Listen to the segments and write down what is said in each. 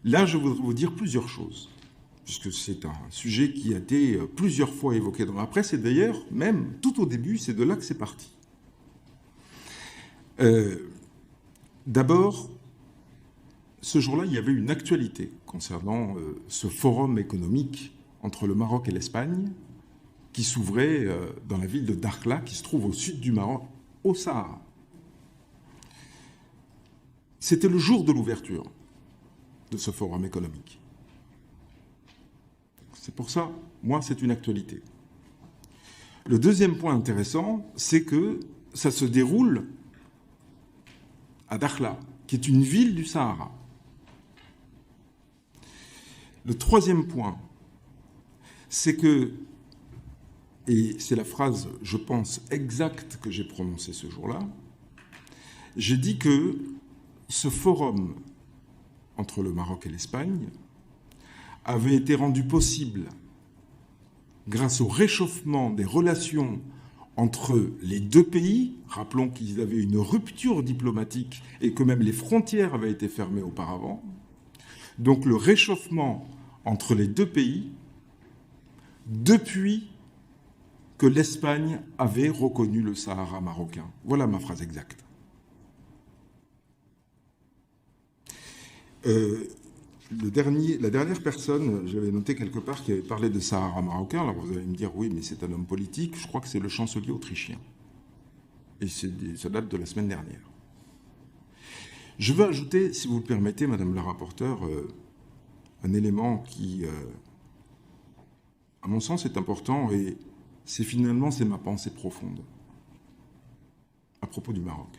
Là, je voudrais vous dire plusieurs choses, puisque c'est un sujet qui a été plusieurs fois évoqué dans la presse, et d'ailleurs, même tout au début, c'est de là que c'est parti. D'abord, ce jour-là, il y avait une actualité concernant ce forum économique entre le Maroc et l'Espagne qui s'ouvrait dans la ville de Dakhla, qui se trouve au sud du Maroc, au Sahara. C'était le jour de l'ouverture de ce forum économique. C'est pour ça, moi, c'est une actualité. Le deuxième point intéressant, c'est que ça se déroule à Dakhla, qui est une ville du Sahara. Le troisième point, c'est que, et c'est la phrase, je pense, exacte que j'ai prononcée ce jour-là, j'ai dit que ce forum entre le Maroc et l'Espagne avait été rendu possible grâce au réchauffement des relations entre les deux pays. Rappelons qu'ils avaient une rupture diplomatique et que même les frontières avaient été fermées auparavant. Donc le réchauffement entre les deux pays depuis que l'Espagne avait reconnu le Sahara marocain. Voilà ma phrase exacte. La dernière personne, j'avais noté quelque part, qui avait parlé de Sahara marocain, alors vous allez me dire, oui, mais c'est un homme politique, je crois que c'est le chancelier autrichien. Et ça date de la semaine dernière. Je veux ajouter, si vous le permettez, Madame la rapporteure, un élément qui, à mon sens, est important, et c'est ma pensée profonde à propos du Maroc.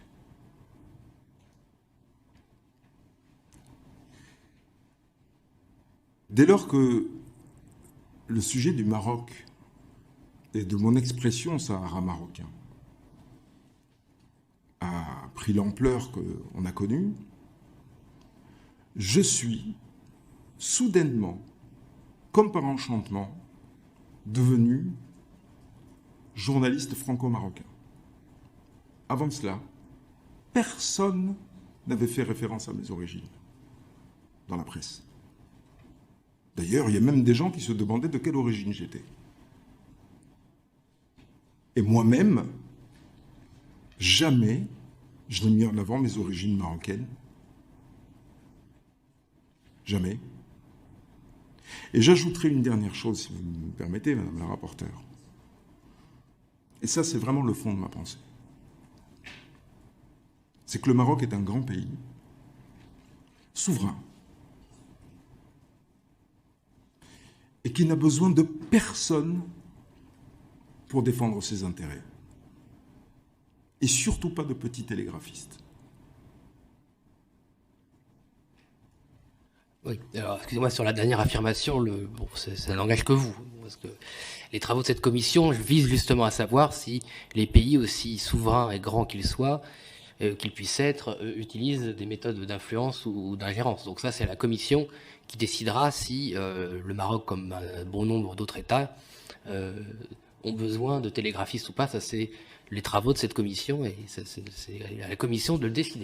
Dès lors que le sujet du Maroc et de mon expression Sahara marocain a pris l'ampleur qu'on a connue, je suis soudainement, comme par enchantement, devenu journaliste franco-marocain. Avant cela, personne n'avait fait référence à mes origines dans la presse. D'ailleurs, il y a même des gens qui se demandaient de quelle origine j'étais. Et moi-même, jamais je n'ai mis en avant mes origines marocaines. Jamais. Et j'ajouterai une dernière chose, si vous me permettez, Madame la rapporteure. Et ça, c'est vraiment le fond de ma pensée. C'est que le Maroc est un grand pays, souverain, et qui n'a besoin de personne pour défendre ses intérêts. Et surtout pas de petits télégraphistes. Oui, alors excusez-moi, sur la dernière affirmation, bon, ça n'engage que vous, parce que les travaux de cette commission visent justement à savoir si les pays, aussi souverains et grands qu'ils soient, qu'ils puissent être, utilisent des méthodes d'influence ou d'ingérence. Donc ça, c'est la commission qui décidera si le Maroc, comme un bon nombre d'autres États, ont besoin de télégraphistes ou pas. Ça, c'est les travaux de cette commission, et c'est à la commission de le décider.